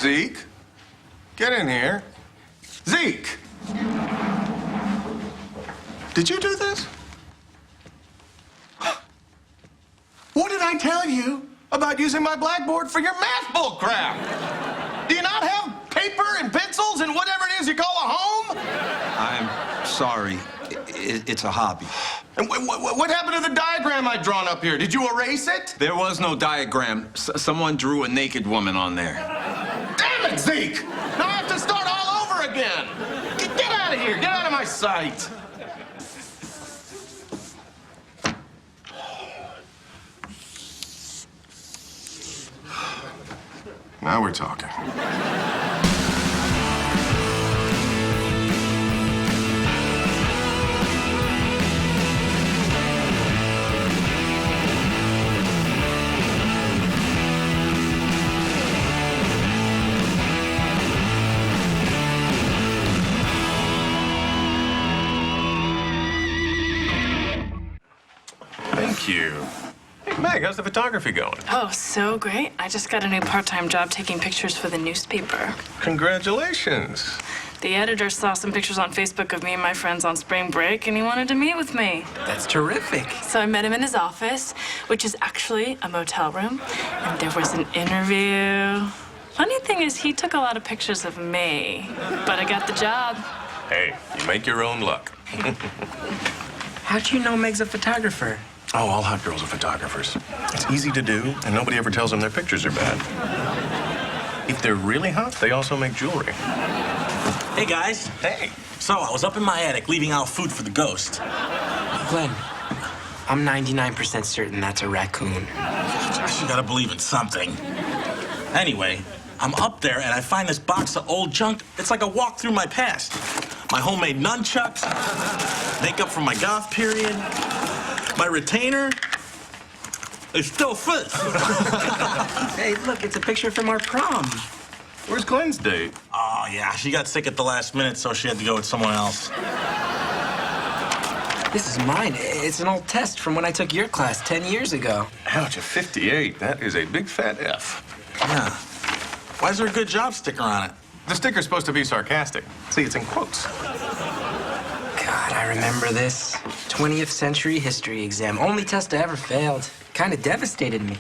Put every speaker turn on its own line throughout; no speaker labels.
Zeke, get in here. Zeke! Did you do this? What did I tell you about using my blackboard for your math bull crap? Do you not have paper and pencils and whatever it is you call a home?
I'm sorry. It's a hobby.
And what happened to the diagram I'd drawn up here? Did you erase it?
There was no diagram. Someone drew a naked woman on there.
Damn it, Zeke! Now I have to start all over again. Get out of here. Get out of my sight. Now we're talking. Thank you. Hey, Meg, how's the photography going?
Oh, so great. I just got a new part-time job taking pictures for the newspaper.
Congratulations.
The editor saw some pictures on Facebook of me and my friends on spring break, and he wanted to meet with me.
That's terrific.
So I met him in his office, which is actually a motel room, and there was an interview. Funny thing is, he took a lot of pictures of me, but I got the job.
Hey, you make your own luck.
How'd you know Meg's a photographer?
Oh, all hot girls are photographers. It's easy to do, and nobody ever tells them their pictures are bad. If they're really hot, they also make jewelry.
Hey, guys.
Hey.
So, I was up in my attic leaving out food for the ghost.
Glenn, I'm 99% certain that's a raccoon.
Josh, you gotta believe in something. Anyway, I'm up there and I find this box of old junk. It's like a walk through my past. My homemade nunchucks, makeup from my goth period, my retainer. It still fits.
Hey, look, it's a picture from our prom.
Where's Glenn's date?
Oh, yeah, she got sick at the last minute, so she had to go with someone else.
This is mine. It's an old test from when I took your class 10 years ago.
Ouch, a 58. That is a big fat F.
Yeah. Why is there a good job sticker on it?
The sticker's supposed to be sarcastic. See, it's in quotes.
God, I remember this. 20th century history exam. Only test I ever failed. Kind of devastated me.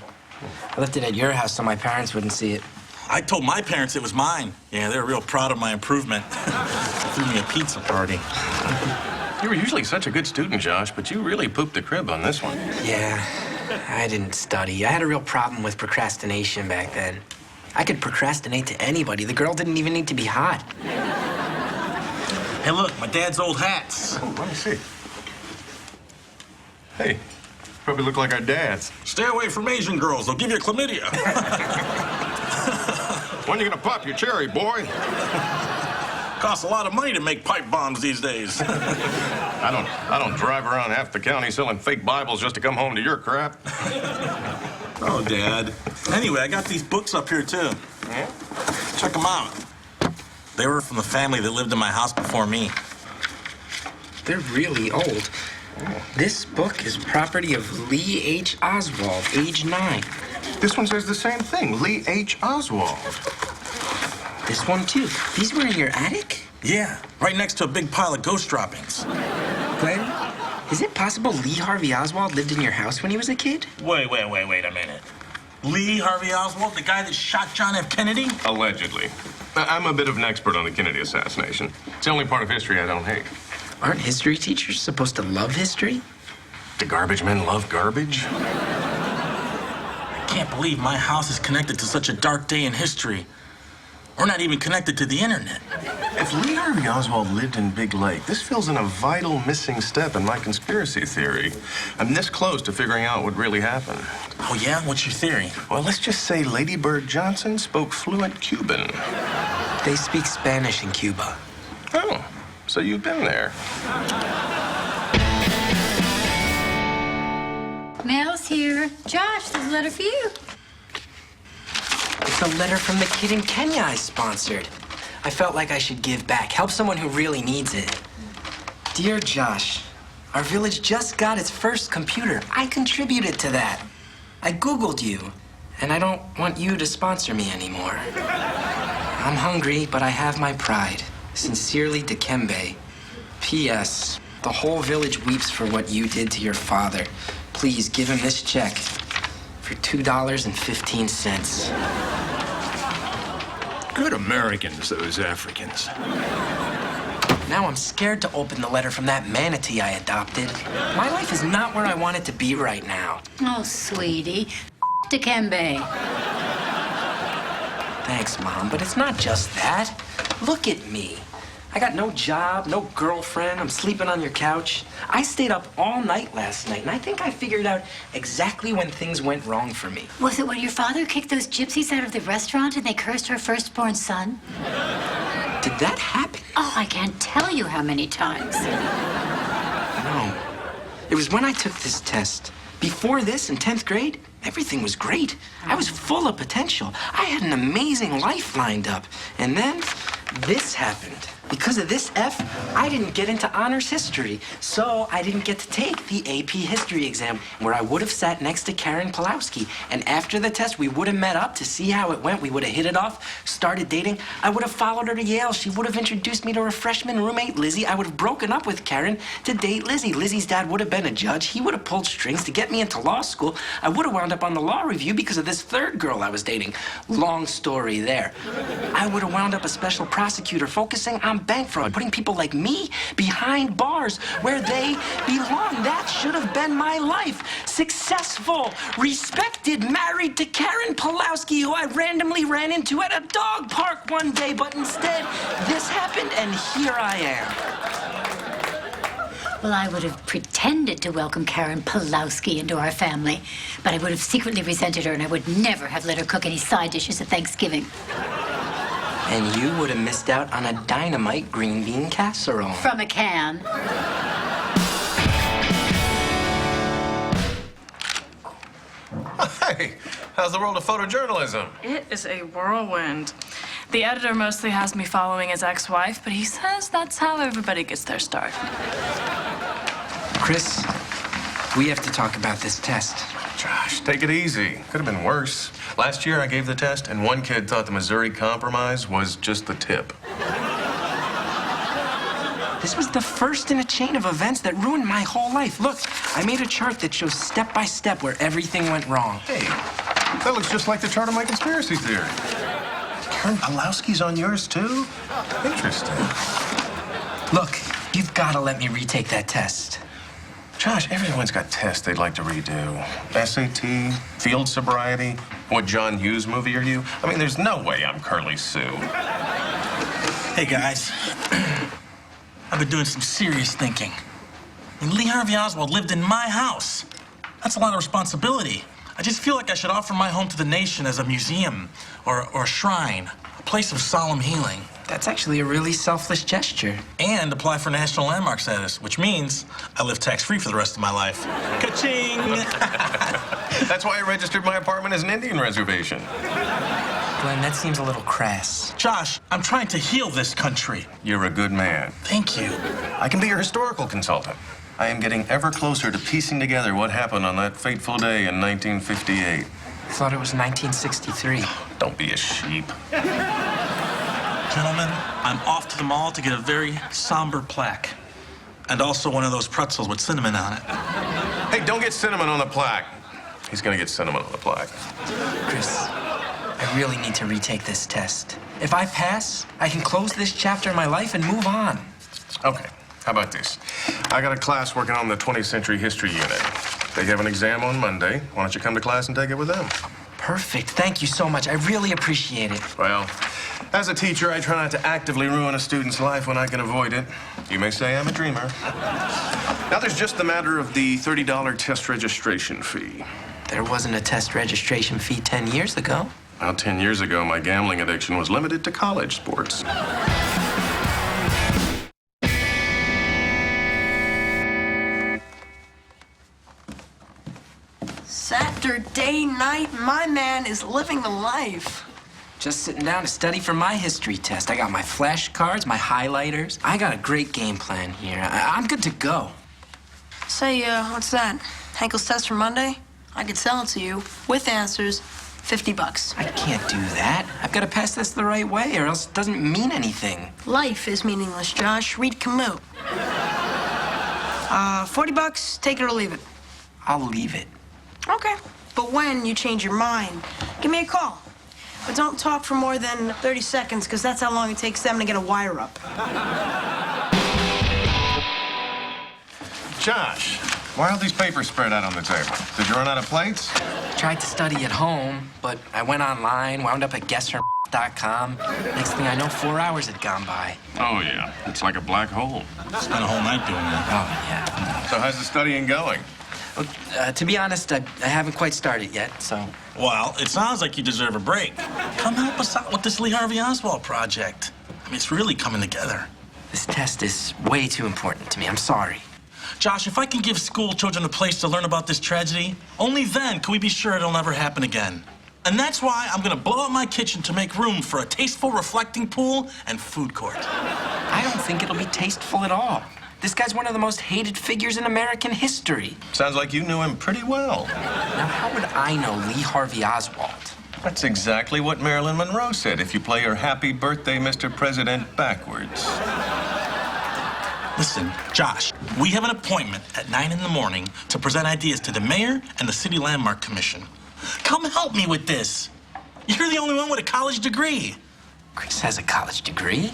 I left it at your house so my parents wouldn't see it.
I told my parents it was mine. Yeah, they were real proud of my improvement. Threw me a pizza party.
You were usually such a good student, Josh, but you really pooped the crib on this one.
Yeah, I didn't study. I had a real problem with procrastination back then. I could procrastinate to anybody. The girl didn't even need to be hot.
Hey, look, my dad's old hats.
Oh, let me see. Hey, probably look like our dads.
Stay away from Asian girls. They'll give you chlamydia.
When are you gonna pop your cherry, boy?
Costs a lot of money to make pipe bombs these days.
I don't drive around half the county selling fake Bibles just to come home to your crap.
Oh, Dad. Anyway, I got these books up here, too.
Yeah?
Check them out. They were from the family that lived in my house before me.
They're really old. This book is property of Lee H. Oswald, age 9.
This one says the same thing, Lee H. Oswald.
This one, too. These were in your attic?
Yeah, right next to a big pile of ghost droppings.
Glenn, is it possible Lee Harvey Oswald lived in your house when he was a kid?
Wait a minute. Lee Harvey Oswald, the guy that shot John F. Kennedy?
Allegedly. I'm a bit of an expert on the Kennedy assassination. It's the only part of history I don't hate.
Aren't history teachers supposed to love history?
Do garbage men love garbage?
I can't believe my house is connected to such a dark day in history. We're not even connected to the internet.
If Lee Harvey Oswald lived in Big Lake, this fills in a vital missing step in my conspiracy theory. I'm this close to figuring out what really happened.
Oh, yeah? What's your theory?
Well, let's just say Lady Bird Johnson spoke fluent Cuban.
They speak Spanish in Cuba.
Oh, so you've been there.
Mel's here. Josh, there's a letter for you.
It's a letter from the kid in Kenya I sponsored. I felt like I should give back, help someone who really needs it. Dear Josh, our village just got its first computer. I contributed to that. I Googled you, and I don't want you to sponsor me anymore. I'm hungry, but I have my pride. Sincerely, Dikembe. P.S. The whole village weeps for what you did to your father. Please give him this check for $2.15.
Good Americans, those Africans.
Now I'm scared to open the letter from that manatee I adopted. My life is not where I want it to be right now.
Oh, sweetie. Dikembe.
Thanks, Mom, but it's not just that. Look at me. I got no job, no girlfriend. I'm sleeping on your couch. I stayed up all night last night, and I think I figured out exactly when things went wrong for me.
Was it when your father kicked those gypsies out of the restaurant and they cursed our firstborn son?
Did that happen?
Oh, I can't tell you how many times.
No. It was when I took this test. Before this, in 10th grade, everything was great. I was full of potential. I had an amazing life lined up. And then this happened. Because of this F, I didn't get into honors history. So I didn't get to take the AP history exam, where I would have sat next to Karen Pulowski. And after the test, we would have met up to see how it went. We would have hit it off, started dating. I would have followed her to Yale. She would have introduced me to her freshman roommate, Lizzie. I would have broken up with Karen to date Lizzie. Lizzie's dad would have been a judge. He would have pulled strings to get me into law school. I would have wound up on the law review because of this third girl I was dating. Long story there. I would have wound up a special prosecutor focusing on bank fraud, putting people like me behind bars where they belong. That should have been my life. Successful, respected, married to Karen Pulowski, who I randomly ran into at a dog park one day, but instead, this happened, and here I am.
Well, I would have pretended to welcome Karen Pulowski into our family, but I would have secretly resented her, and I would never have let her cook any side dishes at Thanksgiving.
And you would have missed out on a dynamite green bean casserole.
From a can.
Hey, how's the world of photojournalism?
It is a whirlwind. The editor mostly has me following his ex-wife, but he says that's how everybody gets their start.
Chris, we have to talk about this test.
Josh, take it easy. Could have been worse. Last year I gave the test, and one kid thought the Missouri Compromise was just the tip.
This was the first in a chain of events that ruined my whole life. Look, I made a chart that shows step by step where everything went wrong.
Hey, that looks just like the chart of my conspiracy theory. Karen Pulowski's on yours, too? Interesting.
Look, you've got to let me retake that test.
Josh, everyone's got tests they'd like to redo. SAT, field sobriety. What John Hughes movie are you? I mean, there's no way I'm Curly Sue.
Hey, guys. I've been doing some serious thinking. I mean, Lee Harvey Oswald lived in my house. That's a lot of responsibility. I just feel like I should offer my home to the nation as a museum or a shrine, a place of solemn healing.
That's actually a really selfless gesture.
And apply for national landmark status, which means I live tax-free for the rest of my life. Ka-ching!
That's why I registered my apartment as an Indian reservation.
Glenn, that seems a little crass.
Josh, I'm trying to heal this country.
You're a good man.
Thank you.
I can be your historical consultant. I am getting ever closer to piecing together what happened on that fateful day in 1958.
I thought it was 1963.
Don't be a sheep.
Gentlemen, I'm off to the mall to get a very somber plaque. And also one of those pretzels with cinnamon on it.
Hey, don't get cinnamon on the plaque. He's gonna get cinnamon on the plaque.
Chris, I really need to retake this test. If I pass, I can close this chapter in my life and move on.
Okay, how about this? I got a class working on the 20th century history unit. They have an exam on Monday. Why don't you come to class and take it with them?
Perfect. Thank you so much. I really appreciate it.
Well, as a teacher, I try not to actively ruin a student's life when I can avoid it. You may say I'm a dreamer. Now, there's just the matter of the $30 test registration fee.
There wasn't a test registration fee 10 years ago.
Well, 10 years ago, my gambling addiction was limited to college sports.
Saturday night, my man is living the life.
Just sitting down to study for my history test. I got my flashcards, my highlighters. I got a great game plan here. I'm good to go.
Say, what's that? Hankel's test for Monday? I could sell it to you with answers $50.
I can't do that. I've got to pass this the right way, or else it doesn't mean anything.
Life is meaningless, Josh. Read Camus. $40, take it or leave it.
I'll leave it.
Okay. But when you change your mind, give me a call. But don't talk for more than 30 seconds, because that's how long it takes them to get a wire up.
Josh, why are these papers spread out on the table? Did you run out of plates?
Tried to study at home, but I went online, wound up at guessher.com. Next thing I know, 4 hours had gone by.
Oh, yeah. It's like a black hole.
Spent a whole night doing that.
Oh, yeah.
So how's the studying going?
Well, to be honest, I haven't quite started yet, so...
Well, it sounds like you deserve a break. Come help us out with this Lee Harvey Oswald project. I mean, it's really coming together.
This test is way too important to me. I'm sorry.
Josh, if I can give school children a place to learn about this tragedy, only then can we be sure it'll never happen again. And that's why I'm gonna blow up my kitchen to make room for a tasteful reflecting pool and food court.
I don't think it'll be tasteful at all. This guy's one of the most hated figures in American history.
Sounds like you knew him pretty well.
Now, how would I know Lee Harvey Oswald?
That's exactly what Marilyn Monroe said if you play her Happy Birthday, Mr. President backwards.
Listen, Josh, we have an appointment at 9 in the morning to present ideas to the mayor and the City Landmark Commission. Come help me with this. You're the only one with a college degree.
Chris has a college degree.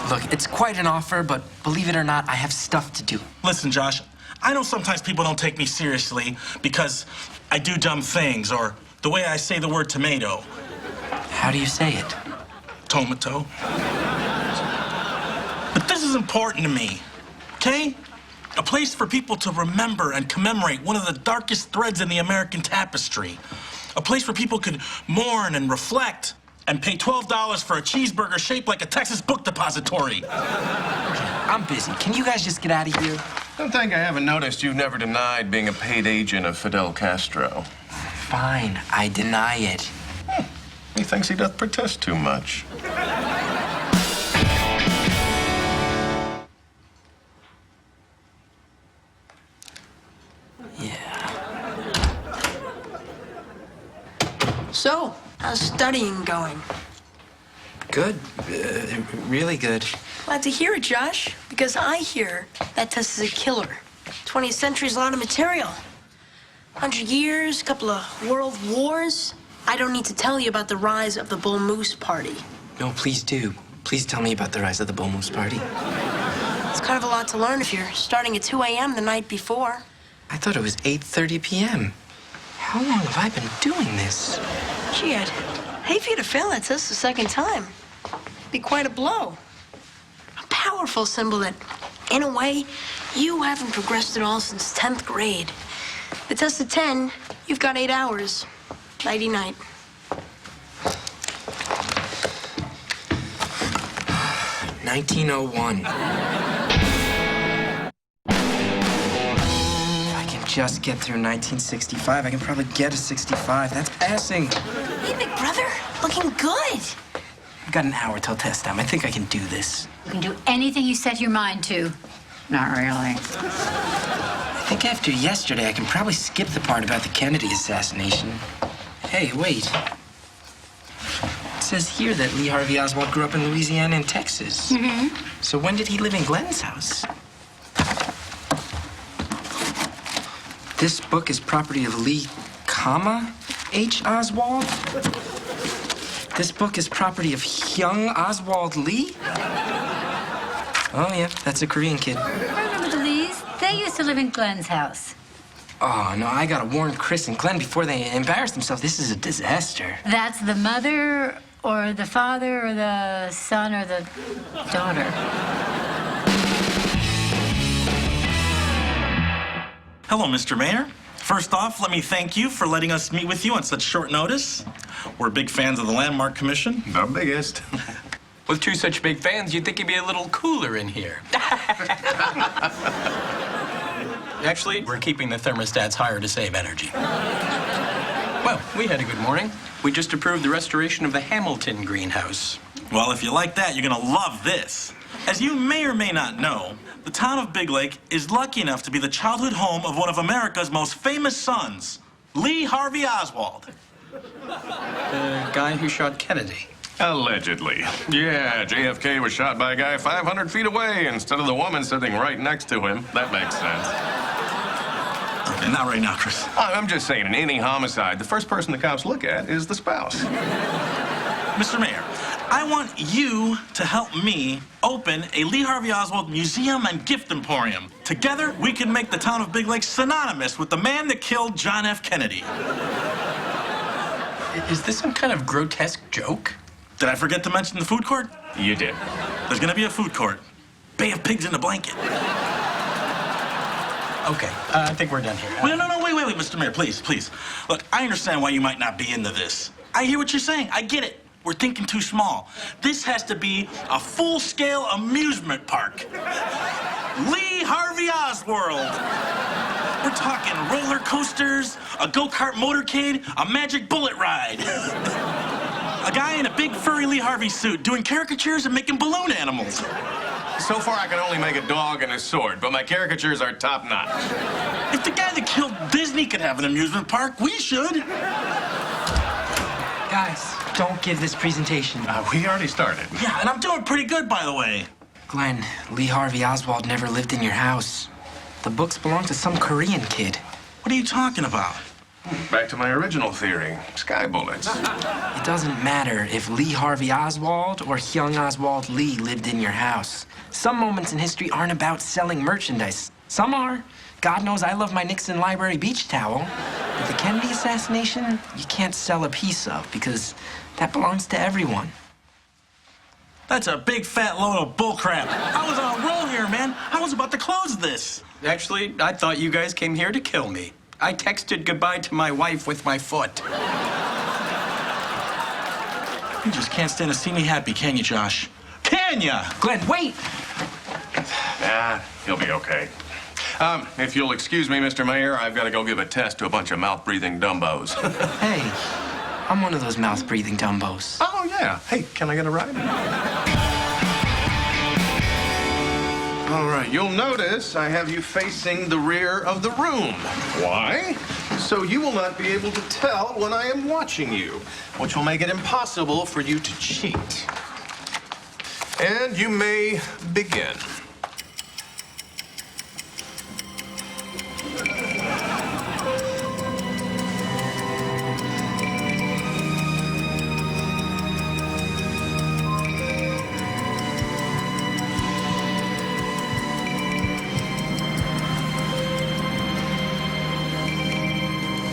Look, it's quite an offer, but believe it or not, I have stuff to do.
Listen, Josh, I know sometimes people don't take me seriously because I do dumb things or the way I say the word tomato.
How do you say it?
Tomato. But this is important to me, okay? A place for people to remember and commemorate one of the darkest threads in the American tapestry. A place where people could mourn and reflect and pay $12 for a cheeseburger shaped like a Texas book depository.
I'm busy. Can you guys just get out of here?
Don't think I haven't noticed you've never denied being a paid agent of Fidel Castro.
Fine, I deny it.
He thinks he doth protest too much.
So, how's studying going?
Good. Really good.
Glad to hear it, Josh, because I hear that test is a killer. 20th century's a lot of material. 100 years, couple of world wars. I don't need to tell you about the rise of the Bull Moose Party.
No, please do. Please tell me about the rise of the Bull Moose Party.
It's kind of a lot to learn if you're starting at 2 a.m. the night before.
I thought it was 8:30 p.m. How long have I been doing this?
Gee, I'd hate for you to fail that test the second time. Be quite a blow. A powerful symbol that, in a way, you haven't progressed at all since 10th grade. The test of 10, you've got 8 hours. Nighty-night.
$1901. If I can just get through 1965, I can probably get a 65. That's passing.
Hey, big brother, looking good.
I've got an hour till test time. I think I can do this.
You can do anything you set your mind to. Not really.
I think after yesterday, I can probably skip the part about the Kennedy assassination. Hey, wait. It says here that Lee Harvey Oswald grew up in Louisiana and Texas. Mm-hmm. So when did he live in Glenn's house? This book is property of Lee, H. Oswald? This book is property of Hyung Oswald Lee? Oh, yeah, that's a Korean kid.
I remember the Lees. They used to live in Glenn's house.
Oh, no, I gotta warn Chris and Glenn before they embarrass themselves. This is a disaster.
That's the mother or the father or the son or the daughter.
Hello, Mr. Mayor. First off, let me thank you for letting us meet with you on such short notice. We're big fans of the Landmark Commission.
The biggest.
With two such big fans, you'd think it'd be a little cooler in here. Actually, we're keeping the thermostats higher to save energy. Well, we had a good morning. We just approved the restoration of the Hamilton greenhouse.
Well, if you like that, you're gonna love this. As you may or may not know, the town of Big Lake is lucky enough to be the childhood home of one of America's most famous sons, Lee Harvey Oswald.
The guy who shot Kennedy.
Allegedly. Yeah, JFK was shot by a guy 500 feet away instead of the woman sitting right next to him. That makes sense.
Okay, not right now, Chris.
I'm just saying, in any homicide, the first person the cops look at is the spouse.
Mr. Mayor, I want you to help me open a Lee Harvey Oswald museum and gift emporium. Together, we can make the town of Big Lake synonymous with the man that killed John F. Kennedy.
Is this some kind of grotesque joke?
Did I forget to mention the food court?
You did.
There's gonna be a food court. Bay of Pigs in a blanket.
Okay, I think we're done here.
Wait, no, wait, Mr. Mayor, please. Look, I understand why you might not be into this. I hear what you're saying. I get it. We're thinking too small. This has to be a full-scale amusement park. Lee Harvey Oswald. We're talking roller coasters, a go-kart motorcade, a magic bullet ride. A guy in a big furry Lee Harvey suit doing caricatures and making balloon animals.
So far, I can only make a dog and a sword, but my caricatures are top-notch.
If the guy that killed Disney could have an amusement park, we should.
Guys, don't give this presentation.
We already started.
Yeah, and I'm doing pretty good, by the way.
Glenn, Lee Harvey Oswald never lived in your house. The books belong to some Korean kid.
What are you talking about?
Back to my original theory, sky bullets.
It doesn't matter if Lee Harvey Oswald or Hyung Oswald Lee lived in your house. Some moments in history aren't about selling merchandise. Some are. God knows I love my Nixon Library beach towel. But the Kennedy assassination, you can't sell a piece of because that belongs to everyone.
That's a big fat load of bullcrap. I was on a roll here, man. I was about to close this.
Actually, I thought you guys came here to kill me. I texted goodbye to my wife with my foot.
You just can't stand to see me happy, can you, Josh? Can ya?
Glenn, wait!
Nah, he'll be okay. If you'll excuse me, Mr. Mayor, I've got to go give a test to a bunch of mouth-breathing dumbos.
Hey, I'm one of those mouth-breathing dumbos.
Oh, yeah. Hey, can I get a ride? All right, you'll notice I have you facing the rear of the room. Why? So you will not be able to tell when I am watching you, which will make it impossible for you to cheat. And you may begin.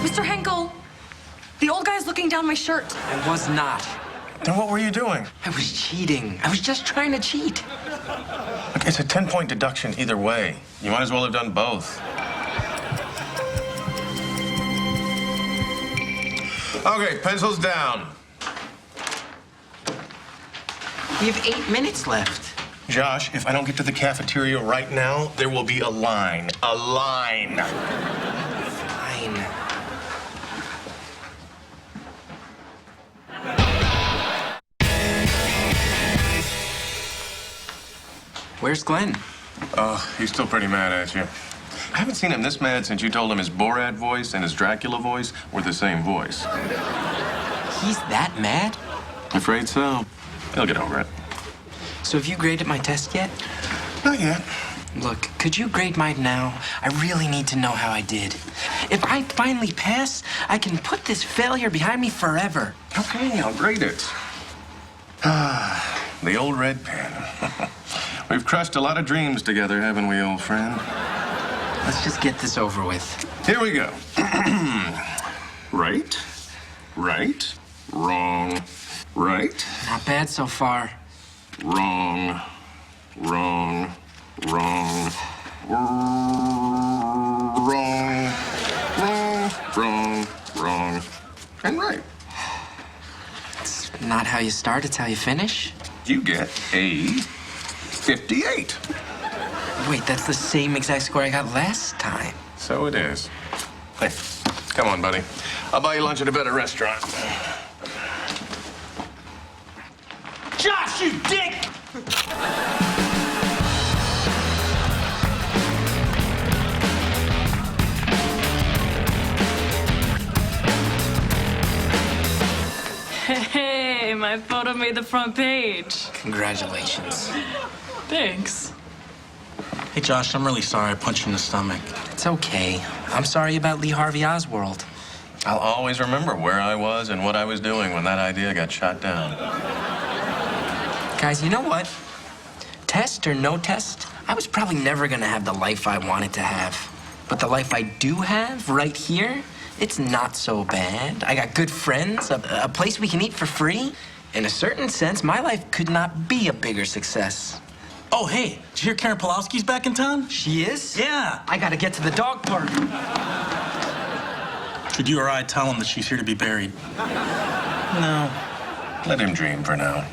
Mr. Henkel, the old guy's looking down my shirt.
I was not.
Then what were you doing?
I was cheating. I was just trying to cheat.
Look, it's a 10-point deduction either way. You might as well have done both. Okay, pencils down.
We have 8 minutes left.
Josh, if I don't get to the cafeteria right now, there will be a line. A line.
Fine. Where's Glenn?
Oh, he's still pretty mad at you. I haven't seen him this mad since you told him his Borat voice and his Dracula voice were the same voice.
He's that mad?
Afraid so. He'll get over it.
So have you graded my test yet?
Not yet.
Look, could you grade mine now? I really need to know how I did. If I finally pass, I can put this failure behind me forever.
Okay, I'll grade it. Ah, the old red pen. We've crushed a lot of dreams together, haven't we, old friend?
Let's just get this over with.
Here we go. Right, right, wrong, right,
Not bad so far.
wrong, wrong, wrong, wrong, and right.
It's not how you start, it's how you finish.
You get a 58.
Wait, that's the same exact score I got last time.
So it is. Hey, come on, buddy. I'll buy you lunch at a better restaurant.
Josh, you dick!
My photo made the front page.
Congratulations.
Thanks.
Hey, Josh, I'm really sorry I punched you in the stomach.
It's okay. I'm sorry about Lee Harvey Oswald.
I'll always remember where I was and what I was doing when that idea got shot down.
Guys, you know what? Test or no test, I was probably never gonna have the life I wanted to have. But the life I do have right here, it's not so bad. I got good friends, a place we can eat for free. In a certain sense, my life could not be a bigger success.
Oh, hey, did you hear Karen Pulowski's back in town?
She is?
Yeah.
I gotta get to the dog park.
Should you or I tell him that she's here to be buried?
No. Let him dream for now.